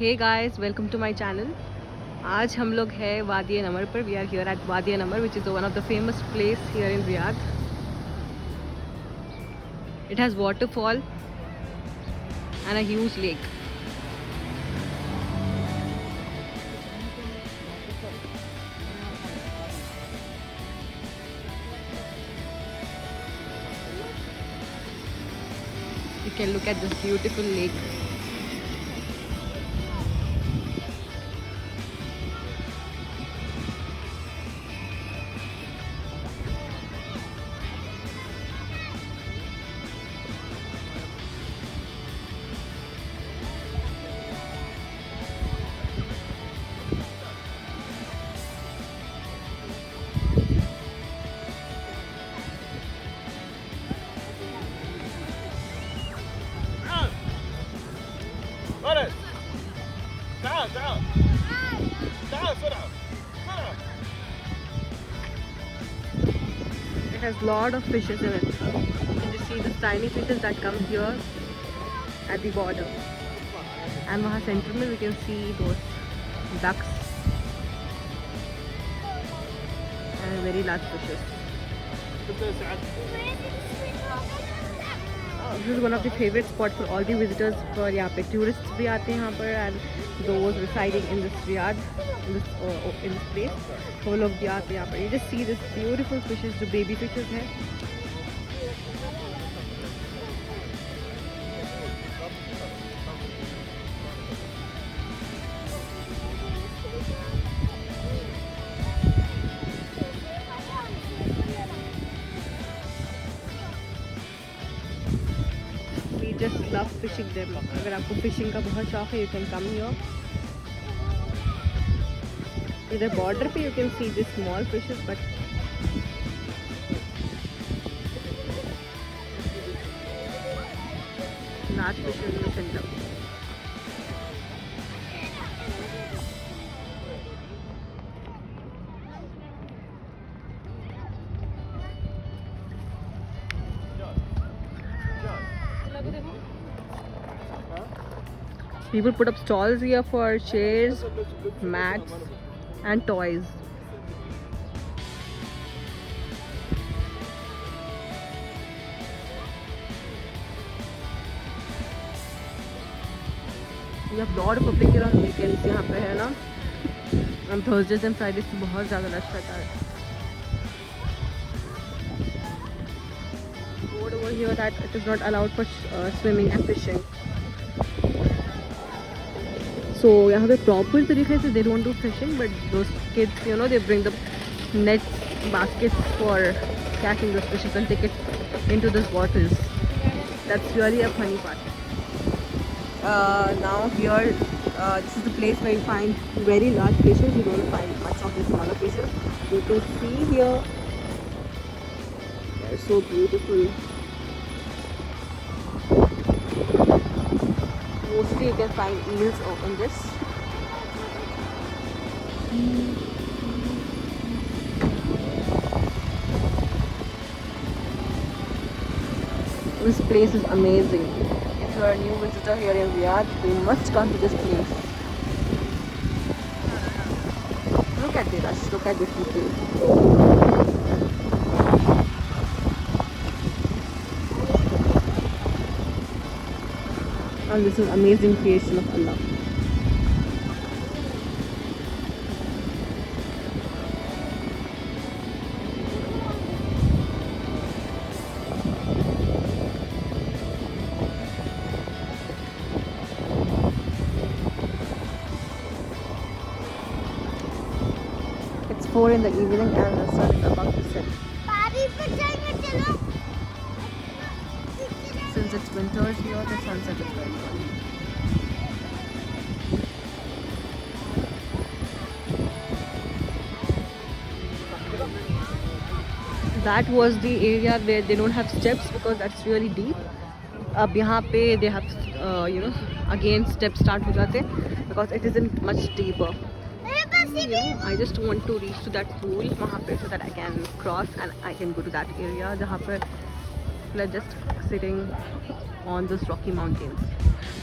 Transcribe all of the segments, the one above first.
Hey guys, welcome to my channel. आज हम लोग हैं वादी नमर पर. We are here at वादी नमर, which is one of the famous place here in Riyadh. It has waterfall and a huge lake. You can look at this beautiful lake. It has lot of fishes in it. You can just see the tiny fishes that come here at the border. And वहाँ center में we can see those ducks and very large fishes. This is one of the favorite spots for all the visitors. For यहाँ पे tourists भी आते हैं यहाँ पर, and those residing in this Riyadh, in this place, वो लोग भी आते हैं यहाँ पर. You just see this beautiful fishes, जो baby fishes हैं. We just love fishing them. अगर आपको fishing का बहुत शौक है, you can come here. इधर border पे you can see these small fishes, but large fishes in the center. People put up stalls here for chairs, mats, and toys. We have lot of public here on weekends. यहाँ पे है ना, on Thursdays and Fridays तो बहुत ज़्यादा rush रहता है. Board over here that it is not allowed for swimming and fishing. So यहाँ पे proper तरीके से they don't do fishing, but those kids, you know, they bring the nets, baskets for catching those fishes and take it into those waters. That's really a funny part. Now here, this is the place where you find very large fishes. You don't find much of the smaller fishes. You can see here, they're so beautiful. Mostly you can find eels in this. This place is amazing. If you are a new visitor here in Riyadh, you must come to this place. Look at the rush, look at the people. And this is amazing creation of Allah. It's 4 in the evening and the sun is about to set. Since it's winters here, the sunset is very early. That was the area where they don't have steps because that's really deep. अब यहाँ पे they have, you know, again steps start हो जाते because it isn't much deeper. I just want to reach to that pool वहाँ पे so that I can cross and I can go to that area जहाँ पर let's just sitting on those rocky mountains.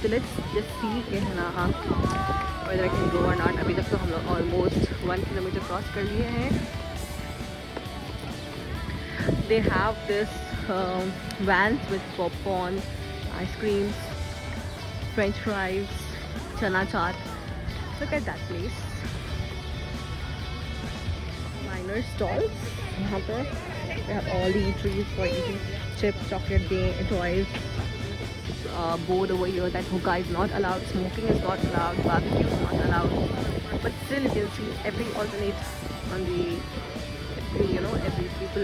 So let's just see whether I can go or not. अभी तक तो हम लोग almost 1 kilometer cross कर लिए हैं. They have this vans with popcorn, ice creams, French fries, chana chaat. Look at that place. Minor stalls. यहाँ पे they have all the eateries for eating chips, chocolate, toys. Board over here that hookah is not allowed, smoking is not allowed, barbecue is not allowed. But still you can see every alternate on the, you know, every people,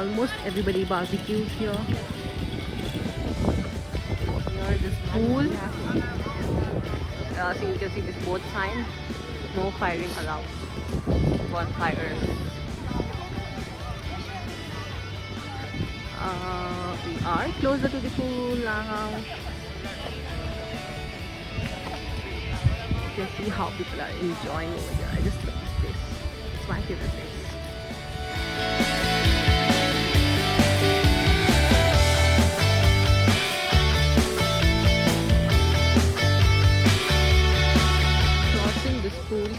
almost everybody barbecues here. Here this pool. So you can see this board sign, no firing allowed. Bonfires. We are closer to the pool now. You can see how people are enjoying over here. I just love this place. It's my favorite place. Crossing this pool.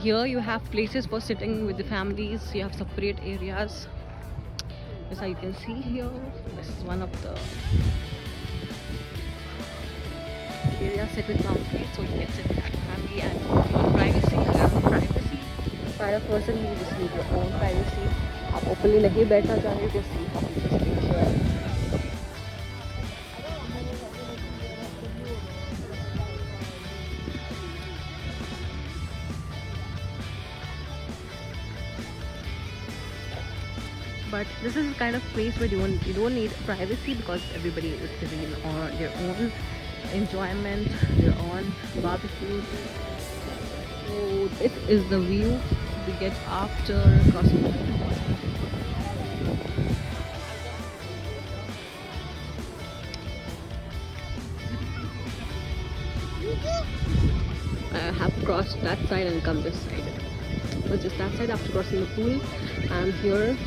Here you have places for sitting with the families. You have separate areas. As you can see here, this is one of the areas set with boundaries, so you can sit with your family and privacy. You have privacy. For a person, you just need your own privacy. आप openly नहीं बैठना चाहे, you can see how people sit here. But this is the kind of place where you don't need privacy, because everybody is sitting on their own enjoyment, their own barbecue. So this is the view we get after crossing the pool. I have crossed that side and come this side. But just that side after crossing the pool. I'm here.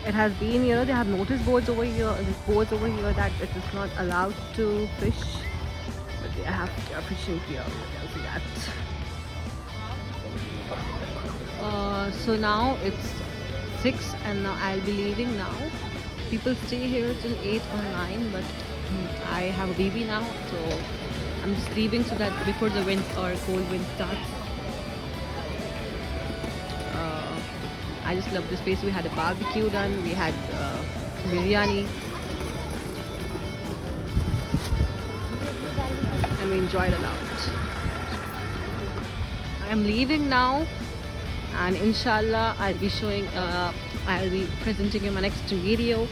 It has been, you know, they have notice boards over here, that it is not allowed to fish, but they are fishing here. You can see that. So now it's 6 and now I'll be leaving now. People stay here till 8 or 9, but I have a baby now, so I'm just leaving so that before the wind or cold wind starts. I just love this place. We had a barbecue done, we had biryani, and we enjoyed a lot. I am leaving now, and inshallah I'll be presenting in my next video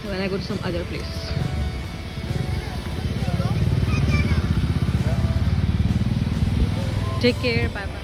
when I go to some other place. Take care, bye bye.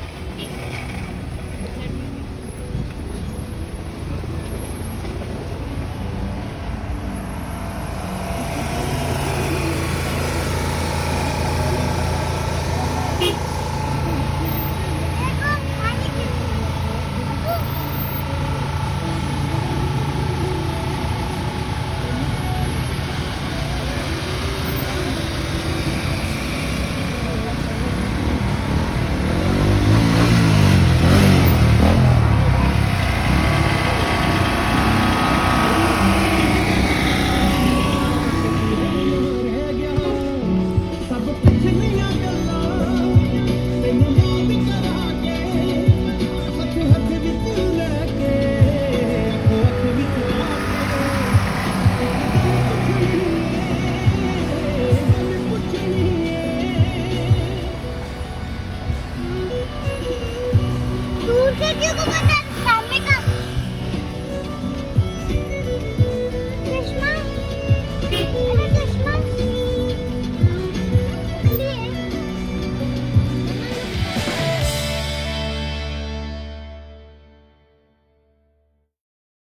लड़कियों को